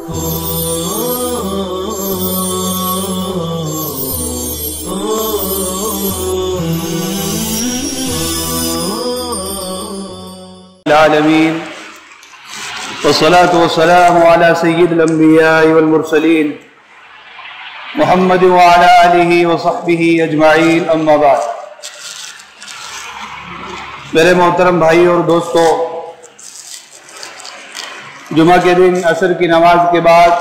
आलमीन वस्सलातु वस्सलामु अला सय्यिदिल अंबिया वल मुरसलीन मुहम्मद व अला आलिहि व सहबिहि अजमाइन, अम्मा बाद। मेरे मोहतरम भाई और दोस्तों, जुमा के दिन असर की नमाज के बाद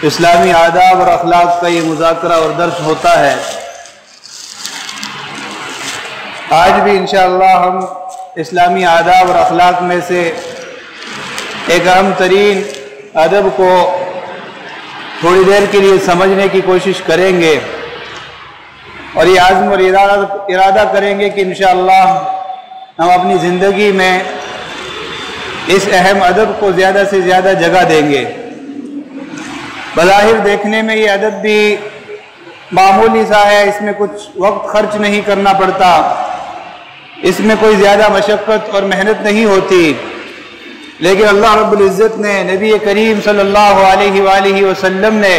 इस्लामी आदाब और अखलाक का ये मुज़ाकरा और दर्स होता है। आज भी इंशाअल्लाह हम इस्लामी आदाब और अखलाक में से एक अहम तरीन अदब को थोड़ी देर के लिए समझने की कोशिश करेंगे और ये आज़्म और इरादा करेंगे कि इंशाअल्लाह हम अपनी ज़िंदगी में इस अहम अदब को ज़्यादा से ज़्यादा जगह देंगे। बज़ाहिर देखने में ये अदब भी मामूली सा है, इसमें कुछ वक्त खर्च नहीं करना पड़ता, इसमें कोई ज़्यादा मशक्क़त और मेहनत नहीं होती, लेकिन अल्लाह रब्बुल इज़्ज़त ने, नबी करीम सल्लल्लाहु अलैहि वसल्लम ने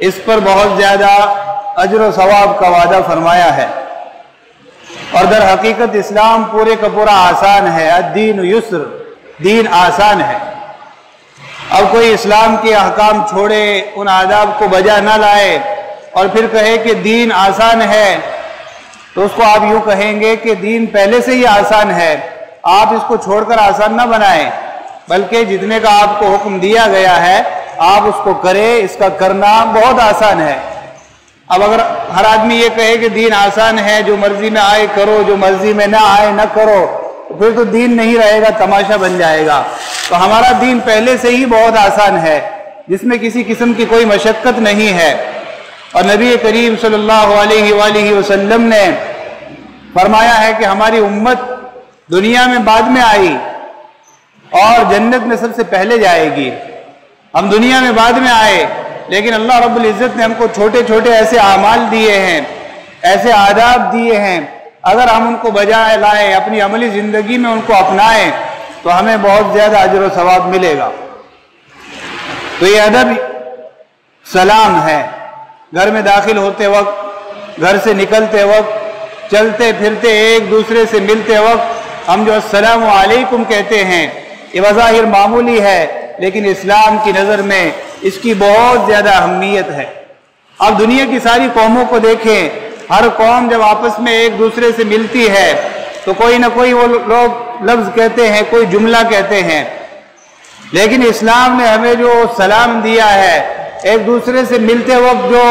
इस पर बहुत ज़्यादा अज्र व सवाब का वादा फरमाया है। और दर हकीकत इस्लाम पूरे का पूरा आसान है। अद्दीन युस्र, दीन आसान है। अब कोई इस्लाम के अहकाम छोड़े, उन आदाब को बजा न लाए और फिर कहे कि दीन आसान है, तो उसको आप यूँ कहेंगे कि दीन पहले से ही आसान है, आप इसको छोड़कर आसान ना बनाएं, बल्कि जितने का आपको हुक्म दिया गया है आप उसको करें। इसका करना बहुत आसान है। अब अगर हर आदमी ये कहे कि दीन आसान है, जो मर्जी में आए करो, जो मर्जी में ना आए ना करो, तो फिर तो दीन नहीं रहेगा, तमाशा बन जाएगा। तो हमारा दीन पहले से ही बहुत आसान है, जिसमें किसी किस्म की कोई मशक्क़त नहीं है। और नबी करीम सल्लल्लाहु अलैहि वसल्लम ने फरमाया है कि हमारी उम्मत दुनिया में बाद में आई और जन्नत में सबसे पहले जाएगी। हम दुनिया में बाद में आए, लेकिन अल्लाह रब्बुल इज़्ज़त ने हमको छोटे छोटे ऐसे आमाल दिए हैं, ऐसे आदाब दिए हैं, अगर हम उनको बजाय लाएं, अपनी अमली ज़िंदगी में उनको अपनाएं, तो हमें बहुत ज़्यादा अजर व सवाब मिलेगा। तो ये अदब सलाम है। घर में दाखिल होते वक्त, घर से निकलते वक्त, चलते फिरते एक दूसरे से मिलते वक्त हम जो अस्सलामु अलैकुम कहते हैं, ये बज़ाहिर मामूली है, लेकिन इस्लाम की नज़र में इसकी बहुत ज़्यादा अहमियत है। अब दुनिया की सारी कौमों को देखें, हर कौम जब आपस में एक दूसरे से मिलती है तो कोई ना कोई वो लोग लफ्ज़ कहते हैं, कोई जुमला कहते हैं, लेकिन इस्लाम ने हमें जो सलाम दिया है, एक दूसरे से मिलते वक्त जो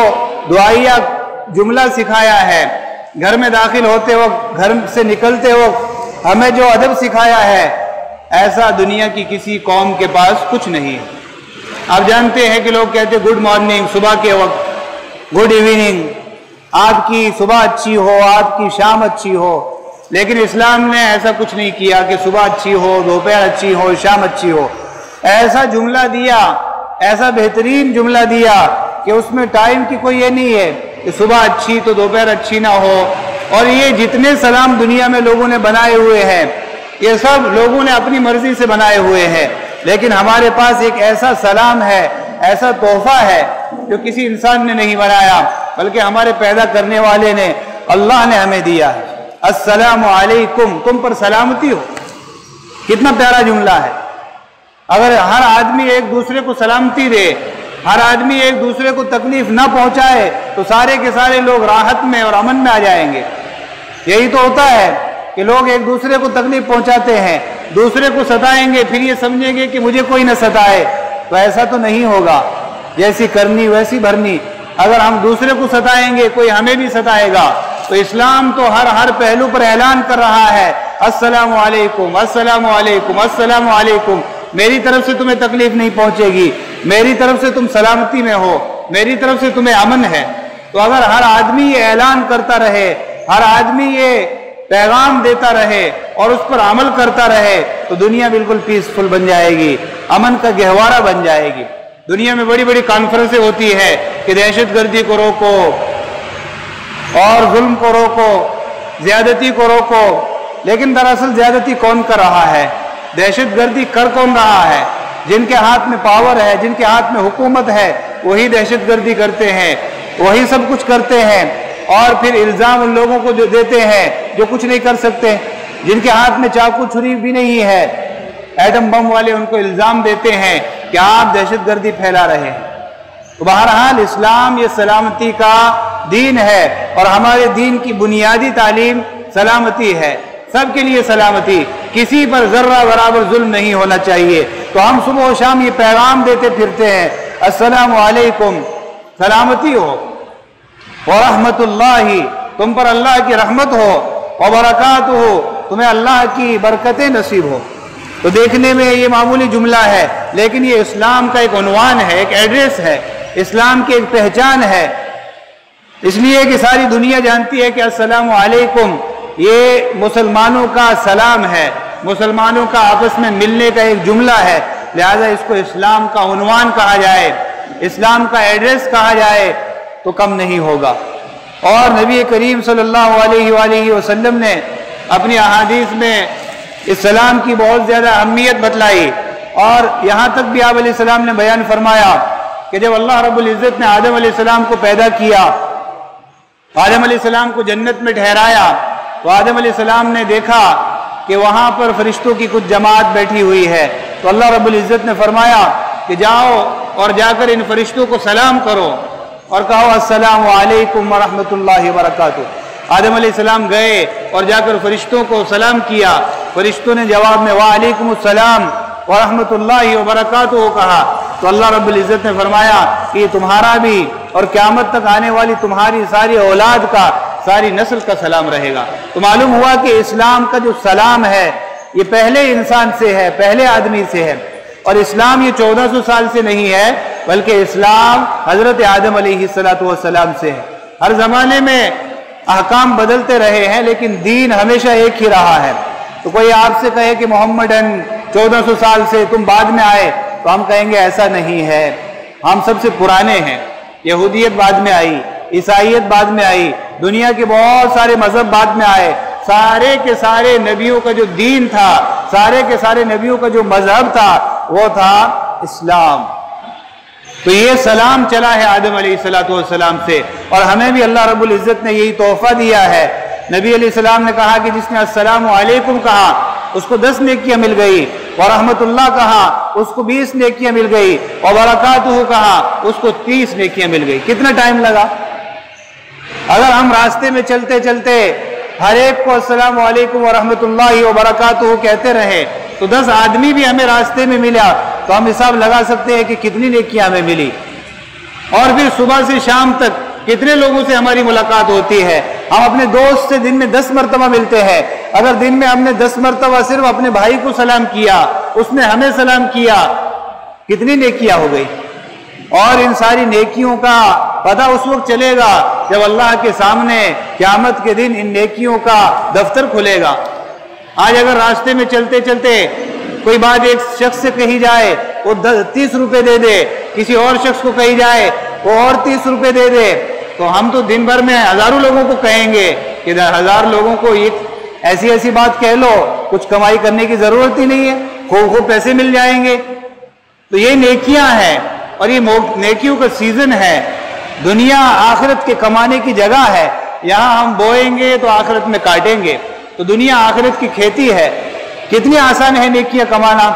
दुआइया जुमला सिखाया है, घर में दाखिल होते वक्त, घर से निकलते वक्त हमें जो अदब सिखाया है, ऐसा दुनिया की किसी कौम के पास कुछ नहीं है। आप जानते हैं कि लोग कहते हैं गुड मॉर्निंग सुबह के वक्त, गुड इवनिंग, आपकी सुबह अच्छी हो, आपकी शाम अच्छी हो, लेकिन इस्लाम ने ऐसा कुछ नहीं किया कि सुबह अच्छी हो, दोपहर अच्छी हो, शाम अच्छी हो। ऐसा जुमला दिया, ऐसा बेहतरीन जुमला दिया कि उसमें टाइम की कोई ये नहीं है कि सुबह अच्छी तो दोपहर अच्छी ना हो। और ये जितने सलाम दुनिया में लोगों ने बनाए हुए हैं, ये सब लोगों ने अपनी मर्जी से बनाए हुए हैं, लेकिन हमारे पास एक ऐसा सलाम है, ऐसा तोहफा है जो किसी इंसान ने नहीं बनाया, बल्कि हमारे पैदा करने वाले ने, अल्लाह ने हमें दिया है। अस्सलामु अलैकुम, तुम पर सलामती हो। कितना प्यारा जुमला है। अगर हर आदमी एक दूसरे को सलामती दे, हर आदमी एक दूसरे को तकलीफ ना पहुंचाए, तो सारे के सारे लोग राहत में और अमन में आ जाएंगे। यही तो होता है कि लोग एक दूसरे को तकलीफ पहुंचाते हैं, दूसरे को सताएंगे, फिर ये समझेंगे कि मुझे कोई न सताए। तो ऐसा तो नहीं होगा। जैसी करनी वैसी भरनी। अगर हम दूसरे को सताएंगे, कोई हमें भी सताएगा। तो इस्लाम तो हर पहलू पर ऐलान कर रहा है, अस्सलामु अलैकुम, अस्सलामु अलैकुम, अस्सलामु अलैकुम। मेरी तरफ से तुम्हें तकलीफ नहीं पहुंचेगी, मेरी तरफ से तुम सलामती में हो, मेरी तरफ से तुम्हें अमन है। तो अगर हर आदमी ये ऐलान करता रहे, हर आदमी ये पैगाम देता रहे और उस पर अमल करता रहे, तो दुनिया बिल्कुल पीसफुल बन जाएगी, अमन का गहवारा बन जाएगी। दुनिया में बड़ी बड़ी कॉन्फ्रेंसें होती है कि दहशतगर्दी को रोको और जुल्म को रोको, ज्यादती को रोको, लेकिन दरअसल ज्यादती कौन कर रहा है? दहशतगर्दी कर कौन रहा है? जिनके हाथ में पावर है, जिनके हाथ में हुकूमत है, वही दहशतगर्दी करते हैं, वही सब कुछ करते हैं, और फिर इल्ज़ाम उन लोगों को जो देते हैं जो कुछ नहीं कर सकते, जिनके हाथ में चाकू छुरी भी नहीं है, एटम बम वाले उनको इल्ज़ाम देते हैं कि आप दहशतगर्दी फैला रहे हैं। तो बहरहाल इस्लाम ये सलामती का दीन है और हमारे दीन की बुनियादी तालीम सलामती है, सबके लिए सलामती, किसी पर जर्रा बराबर जुल्म नहीं होना चाहिए। तो हम सुबह और शाम ये पैगाम देते फिरते हैं, अस्सलामु अलैकुम, सलामती हो, व रहमतुल्लाहि, तुम पर अल्लाह की रहमत हो, व बरकातुहु, तुम्हें अल्लाह की बरकतें नसीब हो। तो देखने में ये मामूली जुमला है, लेकिन ये इस्लाम का एक उन्वान है, एक एड्रेस है, इस्लाम की एक पहचान है, इसलिए कि सारी दुनिया जानती है कि अस्सलामु अलैकुम ये मुसलमानों का सलाम है, मुसलमानों का आपस में मिलने का एक जुमला है। लिहाजा इसको इस्लाम का उन्वान कहा जाए, इस्लाम का एड्रेस कहा जाए तो कम नहीं होगा। और नबी करीम सल्लल्लाहु अलैहि वसल्लम ने अपनी अहादीस में इस सलाम की बहुत ज़्यादा अहमियत बतलाई, और यहाँ तक भी आप अलैहिस्सलाम ने बयान फरमाया कि जब अल्लाह रब्बुल इज़्ज़त ने आदम अलैहिस्सलाम को पैदा किया, आदम अलैहिस्सलाम को जन्नत में ठहराया, तो आदम अलैहिस्सलाम ने देखा कि वहाँ पर फरिश्तों की कुछ जमात बैठी हुई है। तो अल्लाह रब्बुल इज़्ज़त ने फरमाया कि जाओ और जाकर इन फरिश्तों को सलाम करो और कहो अस्सलामु अलैकुम व रहमतुल्लाहि व बरकातुहू। आदम अलैहिस्सलाम गए और जाकर फरिश्तों को सलाम किया, फरिश्तों ने जवाब में वालेकुम अस्सलाम व रहमतुल्लाहि व बरकातुहू कहा। तो अल्लाह रब्बुल इज़्ज़त ने फरमाया कि तुम्हारा भी और क़यामत तक आने वाली तुम्हारी सारी औलाद का, सारी नस्ल का सलाम रहेगा। तो मालूम हुआ कि इस्लाम का जो सलाम है ये पहले इंसान से है, पहले आदमी से है, और इस्लाम ये 1400 साल से नहीं है, बल्कि इस्लाम हज़रत आदम अलैहिस्सलातु वस्सलाम से है। हर ज़माने में अहकाम बदलते रहे हैं, लेकिन दीन हमेशा एक ही रहा है। तो कोई आपसे कहे कि मोहम्मदन 1400 साल से तुम बाद में आए, तो हम कहेंगे ऐसा नहीं है, हम सबसे पुराने हैं। यहूदियत बाद में आई, ईसाईयत बाद में आई, दुनिया के बहुत सारे मजहब बाद में आए, सारे के सारे नबियों का जो दीन था, सारे के सारे नबियों का जो मजहब था, वो था इस्लाम। तो ये सलाम चला है आदम अलैहिस्सलातु वस्सलाम से, और हमें भी अल्लाह रब्बुल इज़्ज़त ने यही तोहफा दिया है। नबी अलैहिस्सलाम ने कहा कि जिसने अस्सलामु अलैकुम कहा उसको 10 नेकियां मिल गई, व रहमतुल्लाह कहा उसको 20 नेकियां मिल गई, और बरकातुहू कहा उसको 30 नेकियां मिल गई। कितना टाइम लगा? अगर हम रास्ते में चलते चलते हर एक को अस्सलामु अलैकुम व रहमतुल्लाहि व बरकातुहू कहते रहे, तो 10 आदमी भी हमें रास्ते में मिला तो हम हिसाब लगा सकते हैं कि कितनी नेकियां हमें मिली। और फिर सुबह से शाम तक कितने लोगों से हमारी मुलाकात होती है। हम अपने दोस्त से दिन में 10 मरतबा मिलते हैं। अगर दिन में हमने 10 मरतबा सिर्फ अपने भाई को सलाम किया, उसने हमें सलाम किया, कितनी नेकियां हो गई। और इन सारी नेकियों का पता उस वक्त चलेगा जब अल्लाह के सामने क़यामत के दिन इन नेकियों का दफ्तर खुलेगा। आज अगर रास्ते में चलते चलते कोई बात एक शख्स से कही जाए, वो 30 रुपए दे दे, किसी और शख्स को कही जाए वो और 30 रुपए दे दे, तो हम तो दिन भर में हजारों लोगों को कहेंगे कि 1000 लोगों को ये ऐसी ऐसी बात कह लो, कुछ कमाई करने की जरूरत ही नहीं है, खूब पैसे मिल जाएंगे। तो ये नेकियां हैं और ये नेकियों का सीजन है। दुनिया आखिरत के कमाने की जगह है, यहाँ हम बोएंगे तो आखिरत में काटेंगे। तो दुनिया आखिरत की खेती है। कितनी आसान है नेकियां कमाना,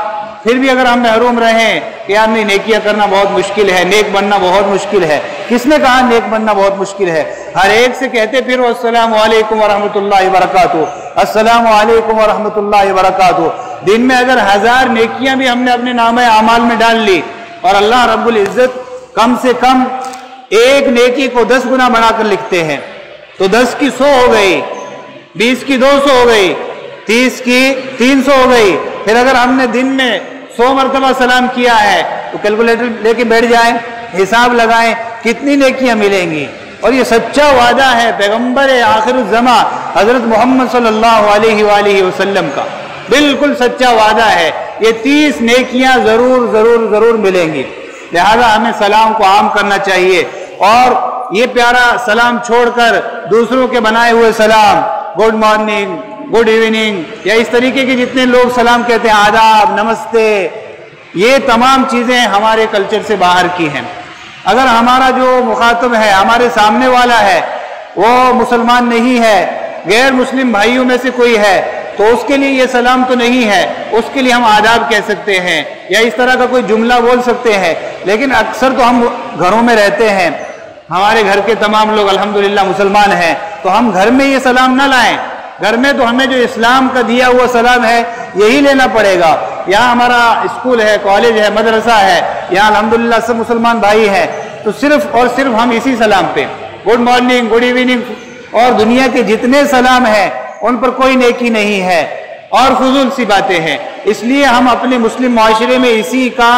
फिर भी अगर हम महरूम रहें कि यार नहीं नेकियां करना बहुत मुश्किल है, नेक बनना बहुत मुश्किल है। किसने कहा नेक बनना बहुत मुश्किल है? हर एक से कहते फिर अस्सलामु अलैकुम व रहमतुल्लाहि व बरकातुहू, अस्सलामु अलैकुम व रहमतुल्लाहि व बरकातुहू। दिन में अगर 1000 नेकियां भी हमने अपने नामे आमाल में डाल ली, और अल्लाह रब्बुल इज़्ज़त कम से कम एक नेकी को 10 गुना बढ़ाकर लिखते हैं, तो 10 की 100 हो गई, 20 की 200 हो गई, 30 की 300 हो गई। फिर अगर हमने दिन में 100 मरतबा सलाम किया है तो कैलकुलेटर लेके बैठ जाएं, हिसाब लगाएं कितनी नेकियां मिलेंगी। और ये सच्चा वादा है पैगंबर आखिरुज़्ज़मा हजरत मोहम्मद सल्लल्लाहु अलैहि वसल्लम का, बिल्कुल सच्चा वादा है। ये 30 नेकियां जरूर जरूर जरूर मिलेंगी। लिहाजा हमें सलाम को आम करना चाहिए, और ये प्यारा सलाम छोड़कर दूसरों के बनाए हुए सलाम, गुड मॉर्निंग, गुड इवनिंग, या इस तरीके के जितने लोग सलाम कहते हैं, आदाब, नमस्ते, ये तमाम चीज़ें हमारे कल्चर से बाहर की हैं। अगर हमारा जो मुखातब है, हमारे सामने वाला है, वो मुसलमान नहीं है, गैर मुस्लिम भाइयों में से कोई है, तो उसके लिए ये सलाम तो नहीं है, उसके लिए हम आदाब कह सकते हैं या इस तरह का कोई जुमला बोल सकते हैं। लेकिन अक्सर तो हम घरों में रहते हैं, हमारे घर के तमाम लोग अल्हम्दुलिल्लाह मुसलमान हैं, तो हम घर में ये सलाम ना लाएं। घर में तो हमें जो इस्लाम का दिया हुआ सलाम है यही लेना पड़ेगा। यहाँ हमारा स्कूल है, कॉलेज है, मदरसा है, यहाँ अल्हम्दुलिल्लाह सब मुसलमान भाई हैं, तो सिर्फ और सिर्फ हम इसी सलाम पे गुड मॉर्निंग, गुड इवनिंग और दुनिया के जितने सलाम हैं उन पर कोई नेकी नहीं है और फजूल सी बातें हैं। इसलिए हम अपने मुस्लिम माशरे में इसी का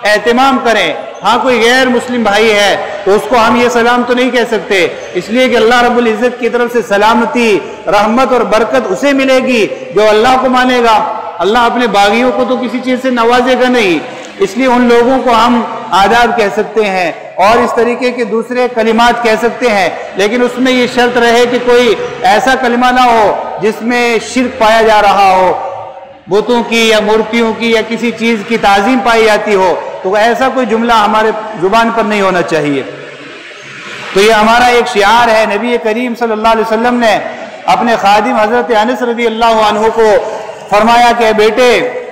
एहतमाम करें। हाँ, कोई गैर मुस्लिम भाई है तो उसको हम ये सलाम तो नहीं कह सकते, इसलिए कि अल्लाह रब्बुल इज़्ज़त की तरफ से सलामती, रहमत और बरकत उसे मिलेगी जो अल्लाह को मानेगा। अल्लाह अपने बागियों को तो किसी चीज़ से नवाजेगा नहीं, इसलिए उन लोगों को हम आदाब कह सकते हैं और इस तरीके के दूसरे कलिमात कह सकते हैं। लेकिन उसमें ये शर्त रहे कि कोई ऐसा कलिमा ना हो जिसमें शिर्क पाया जा रहा हो, बुतों की या मूर्तियों की या किसी चीज़ की ताज़ीम पाई जाती हो, तो ऐसा कोई जुमला हमारे जुबान पर नहीं होना चाहिए। तो ये हमारा एक शिआर है। नबी करीम सल्लल्लाहु अलैहि वसल्लम ने अपने खादिम हज़रत अनस रज़ियल्लाहु अन्हु को फरमाया कि बेटे,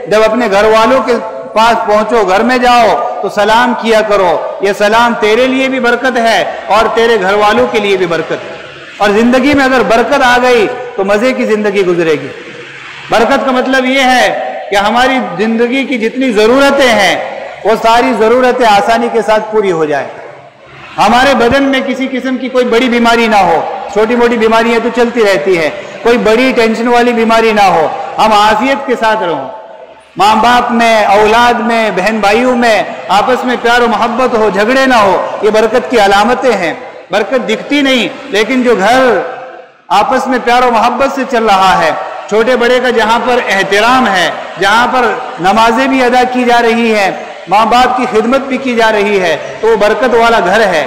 जब अपने घर वालों के पास पहुंचो, घर में जाओ तो सलाम किया करो। ये सलाम तेरे लिए भी बरकत है और तेरे घर वालों के लिए भी बरकत है। और ज़िंदगी में अगर बरकत आ गई तो मज़े की ज़िंदगी गुजरेगी। बरकत का मतलब ये है कि हमारी ज़िंदगी की जितनी ज़रूरतें हैं वो सारी ज़रूरतें आसानी के साथ पूरी हो जाए। हमारे बदन में किसी किस्म की कोई बड़ी बीमारी ना हो, छोटी मोटी बीमारियां तो चलती रहती है, कोई बड़ी टेंशन वाली बीमारी ना हो, हम आफियत के साथ रहें। माँ बाप में, औलाद में, बहन भाइयों में आपस में प्यार और मोहब्बत हो, झगड़े ना हो, ये बरकत की अलामतें हैं। बरकत दिखती नहीं, लेकिन जो घर आपस में प्यार और मोहब्बत से चल रहा है, छोटे बड़े का जहाँ पर एहतराम है, जहाँ पर नमाजें भी अदा की जा रही है, माँ बाप की खिदमत भी की जा रही है, तो वो बरकत वाला घर है,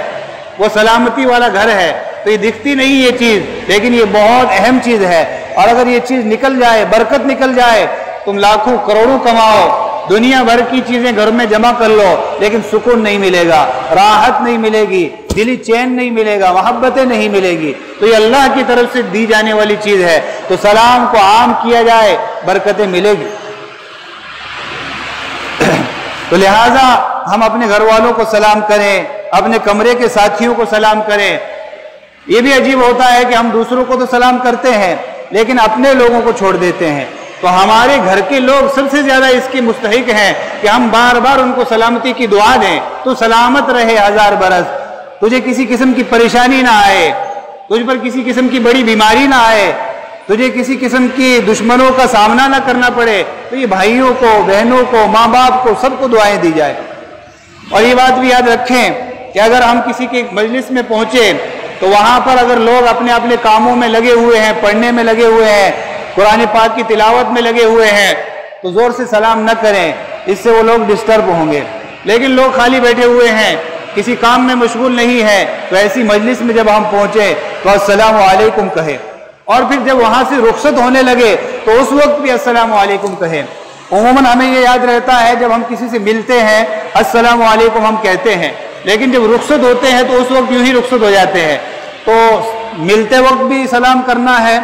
वो सलामती वाला घर है। तो ये दिखती नहीं ये चीज़, लेकिन ये बहुत अहम चीज़ है। और अगर ये चीज़ निकल जाए, बरकत निकल जाए, तुम लाखों करोड़ों कमाओ, दुनिया भर की चीज़ें घर में जमा कर लो, लेकिन सुकून नहीं मिलेगा, राहत नहीं मिलेगी, दिली चैन नहीं मिलेगा, मोहब्बतें नहीं मिलेगी। तो ये अल्लाह की तरफ से दी जाने वाली चीज़ है। तो सलाम को आम किया जाए, बरकतें मिलेगी। तो लिहाजा हम अपने घर वालों को सलाम करें, अपने कमरे के साथियों को सलाम करें। ये भी अजीब होता है कि हम दूसरों को तो सलाम करते हैं लेकिन अपने लोगों को छोड़ देते हैं। तो हमारे घर के लोग सबसे ज़्यादा इसके मुस्तहिक हैं कि हम बार बार उनको सलामती की दुआ दें। तो सलामत रहे 1000 बरस, तुझे किसी किस्म की परेशानी ना आए, तुझ पर किसी किस्म की बड़ी बीमारी ना आए, तुझे किसी किस्म की दुश्मनों का सामना ना करना पड़े। तो ये भाइयों को, बहनों को, माँ बाप को, सबको दुआएं दी जाए। और ये बात भी याद रखें कि अगर हम किसी के मजलिस में पहुंचे तो वहां पर अगर लोग अपने अपने कामों में लगे हुए हैं, पढ़ने में लगे हुए हैं, कुरान पाक की तिलावत में लगे हुए हैं, तो जोर से सलाम न करें, इससे वो लोग डिस्टर्ब होंगे। लेकिन लोग खाली बैठे हुए हैं, किसी काम में मशगूल नहीं है, तो ऐसी मजलिस में जब हम पहुंचे तो अस्सलामु अलैकुम कहे। और फिर जब वहां से रुखसत होने लगे तो उस वक्त भी अस्सलामु अलैकुम कहे। उमूमन हमें ये याद रहता है जब हम किसी से मिलते हैं अस्सलामु अलैकुम हम कहते हैं, लेकिन जब रुखसत होते हैं तो उस वक्त यूं ही रुखसत हो जाते हैं। तो मिलते वक्त भी सलाम करना है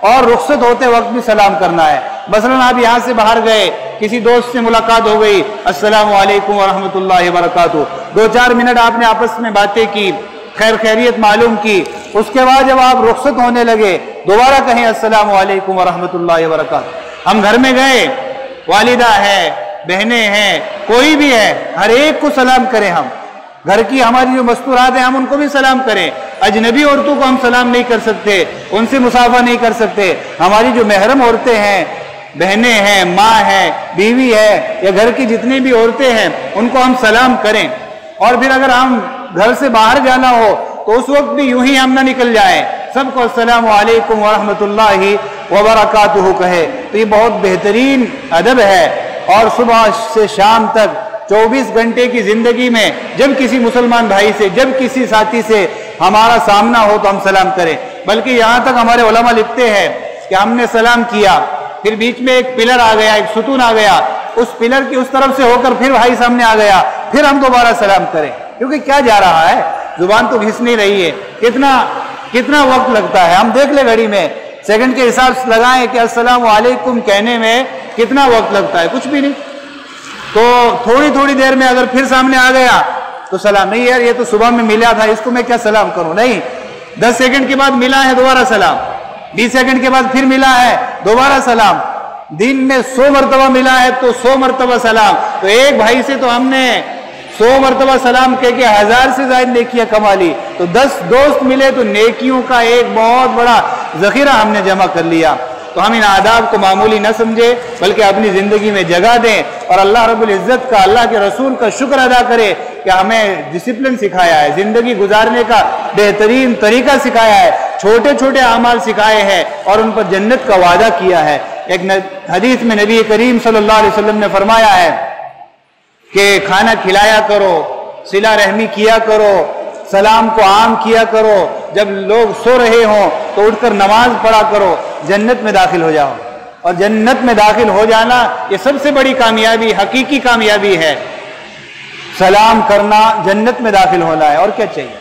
और रुखसत होते वक्त भी सलाम करना है। मसलन आप यहाँ से बाहर गए, किसी दोस्त से मुलाकात हो गई, अस्सलामु अलैकुम व रहमतुल्लाहि व बरकातुहू, 2-4 मिनट आपने आपस में बातें की, खैर खैरियत मालूम की, उसके बाद जब आप रुखसत होने लगे दोबारा कहें अस्सलामु अलैकुम व रहमतुल्लाहि व बरकातुहू। हम घर में गए, वालिदा है, बहनें हैं, कोई भी है, हर एक को सलाम करें। हम घर की हमारी जो मस्तूरात हैं हम उनको भी सलाम करें। अजनबी औरतों को हम सलाम नहीं कर सकते, उनसे मुसाफा नहीं कर सकते। हमारी जो महरम औरतें हैं, बहनें हैं, माँ है, बीवी है, या घर की जितनी भी औरतें हैं उनको हम सलाम करें। और फिर अगर हम घर से बाहर जाना हो तो उस वक्त भी यूं ही हम ना निकल जाएं, सबको अस्सलामु अलैकुम व रहमतुल्लाहि व बरकातुहू कहे। तो ये बहुत बेहतरीन अदब है। और सुबह से शाम तक 24 घंटे की जिंदगी में जब किसी मुसलमान भाई से, जब किसी साथी से हमारा सामना हो तो हम सलाम करें। बल्कि यहाँ तक हमारे उलमा लिखते हैं कि हमने सलाम किया, फिर बीच में एक पिलर आ गया, एक सुतून आ गया, उस पिलर की उस तरफ से होकर फिर भाई सामने आ गया, फिर हम दोबारा सलाम करें, क्योंकि क्या जा रहा है, जुबान तो घिस नहीं रही है। कितना वक्त लगता है, हम देख ले घड़ी में, सेकंड के हिसाब से लगाएं कि अस्सलाम वालेकुम कहने में कितना वक्त लगता है, कुछ भी नहीं। तो थोड़ी थोड़ी देर में अगर फिर सामने आ गया तो सलाम, नहीं यार ये तो सुबह में मिला था, इसको मैं क्या सलाम करूं, नहीं, 10 सेकंड के बाद मिला है दोबारा सलाम, 20 सेकंड के बाद फिर मिला है दोबारा सलाम, दिन में 100 मरतबा मिला है तो 100 मरतबा सलाम। तो एक भाई से तो हमने 100 मरतबा सलाम कह के 1000 से ज्यादा नेकियां कमा ली, तो 10 दोस्त मिले तो नेकियों का एक बहुत बड़ा जखीरा हमने जमा कर लिया। तो हम इन आदाब को मामूली न समझे, बल्कि अपनी जिंदगी में जगह दें और अल्लाह रब्बुल इज्जत का, अल्लाह के रसूल का शुक्र अदा करें कि हमें डिसिप्लिन सिखाया है, जिंदगी गुजारने का बेहतरीन तरीका सिखाया है, छोटे छोटे अमाल सिखाए हैं और उन पर जन्नत का वादा किया है। एक हदीस में नबी करीम सल्लल्लाहु अलैहि वसल्लम ने फरमाया है कि खाना खिलाया करो, सिला रहमी किया करो, सलाम को आम किया करो, जब लोग सो रहे हों तो उठकर नमाज पढ़ा करो, जन्नत में दाखिल हो जाओ। और जन्नत में दाखिल हो जाना ये सबसे बड़ी कामयाबी, हकीकी कामयाबी है। सलाम करना, जन्नत में दाखिल होना है, और क्या चाहिए।